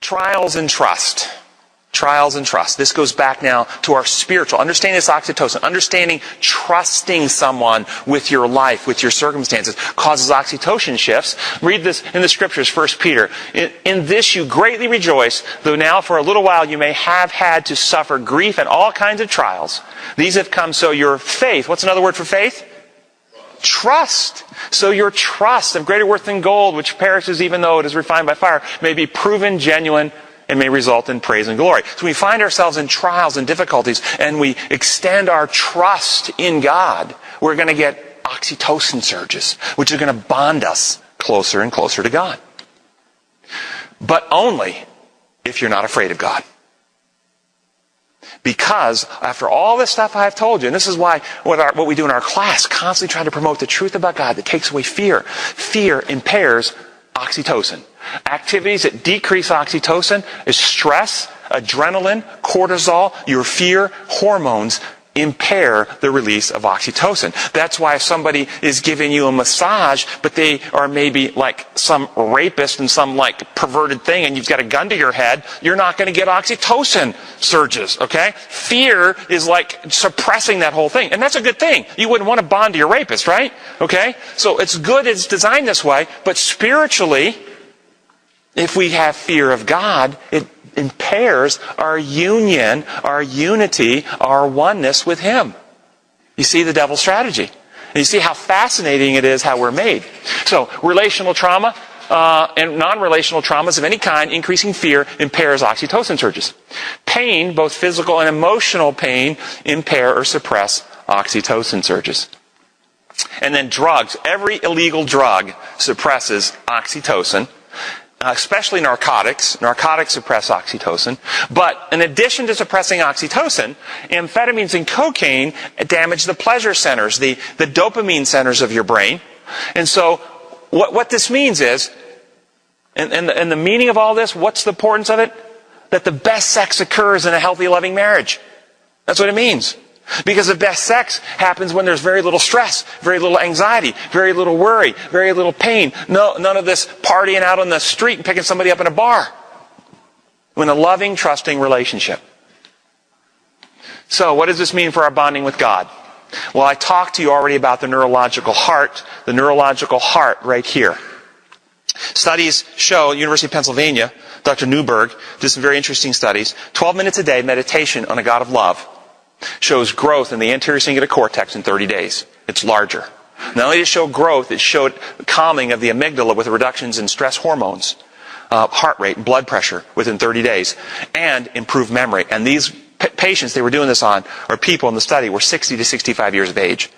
Trials and trust. Trials and trust. This goes back now to our spiritual. Understanding this oxytocin. Understanding trusting someone with your life, with your circumstances, causes oxytocin shifts. Read this in the scriptures, 1 Peter. In this you greatly rejoice, though now for a little while you may have had to suffer grief and all kinds of trials. These have come so your faith, what's another word for faith? Trust. So your trust, of greater worth than gold, which perishes even though it is refined by fire, may be proven genuine and may result in praise and glory. So we find ourselves in trials and difficulties and we extend our trust in God. We're going to get oxytocin surges, which are going to bond us closer and closer to God. But only if you're not afraid of God. Because after all this stuff I've told you, and this is why what we do in our class, constantly trying to promote the truth about God that takes away fear. Fear impairs oxytocin. Activities that decrease oxytocin is stress, adrenaline, cortisol, your fear, hormones impair the release of oxytocin. That's why if somebody is giving you a massage, but they are maybe like some rapist and some like perverted thing and you've got a gun to your head, you're not going to get oxytocin surges, okay? Fear is like suppressing that whole thing. And that's a good thing. You wouldn't want to bond to your rapist, right? Okay? So it's good it's designed this way, but spiritually, if we have fear of God, it impairs our union, our unity, our oneness with Him. You see the devil's strategy. And you see how fascinating it is how we're made. So, relational trauma and non-relational traumas of any kind, increasing fear, impairs oxytocin surges. Pain, both physical and emotional pain, impair or suppress oxytocin surges. And then drugs. Every illegal drug suppresses oxytocin. Especially narcotics. Narcotics suppress oxytocin. But in addition to suppressing oxytocin, amphetamines and cocaine damage the pleasure centers, the dopamine centers of your brain. And so what this means is, and the meaning of all this, what's the importance of it? That the best sex occurs in a healthy, loving marriage. That's what it means. Because the best sex happens when there's very little stress, very little anxiety, very little worry, very little pain. None of this partying out on the street and picking somebody up in a bar. When a loving, trusting relationship. So what does this mean for our bonding with God? Well, I talked to you already about the neurological heart right here. Studies show, University of Pennsylvania, Dr. Newberg did some very interesting studies. 12 minutes a day meditation on a God of love shows growth in the anterior cingulate cortex in 30 days. It's larger. Not only did it show growth, it showed calming of the amygdala with reductions in stress hormones, heart rate, and blood pressure within 30 days, and improved memory. And these patients they were doing this on, or people in the study, were 60 to 65 years of age.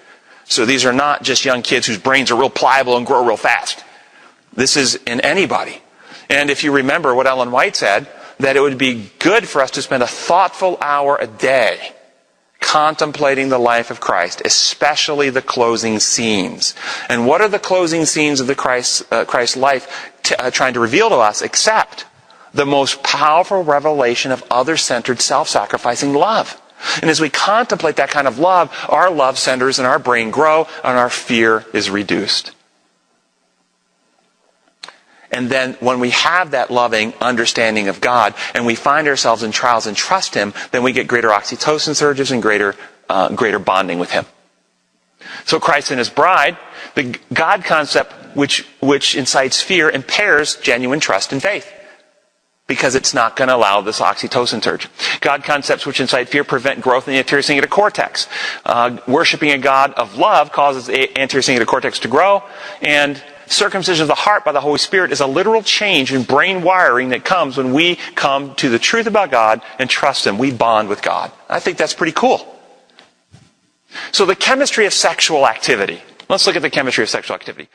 So these are not just young kids whose brains are real pliable and grow real fast. This is in anybody. And if you remember what Ellen White said, that it would be good for us to spend a thoughtful hour a day contemplating the life of Christ, especially the closing scenes. And what are the closing scenes of the Christ life trying to reveal to us, except the most powerful revelation of other-centered, self-sacrificing love? And as we contemplate that kind of love, our love centers in our brain grow and our fear is reduced. And then when we have that loving understanding of God and we find ourselves in trials and trust Him, then we get greater oxytocin surges and greater bonding with Him. So Christ and His bride, the God concept which incites fear impairs genuine trust and faith. Because it's not going to allow this oxytocin surge. God concepts which incite fear prevent growth in the anterior cingulate cortex. Worshipping a God of love causes the anterior cingulate cortex to grow, and circumcision of the heart by the Holy Spirit is a literal change in brain wiring that comes when we come to the truth about God and trust Him. We bond with God. I think that's pretty cool. So the chemistry of sexual activity. Let's look at the chemistry of sexual activity.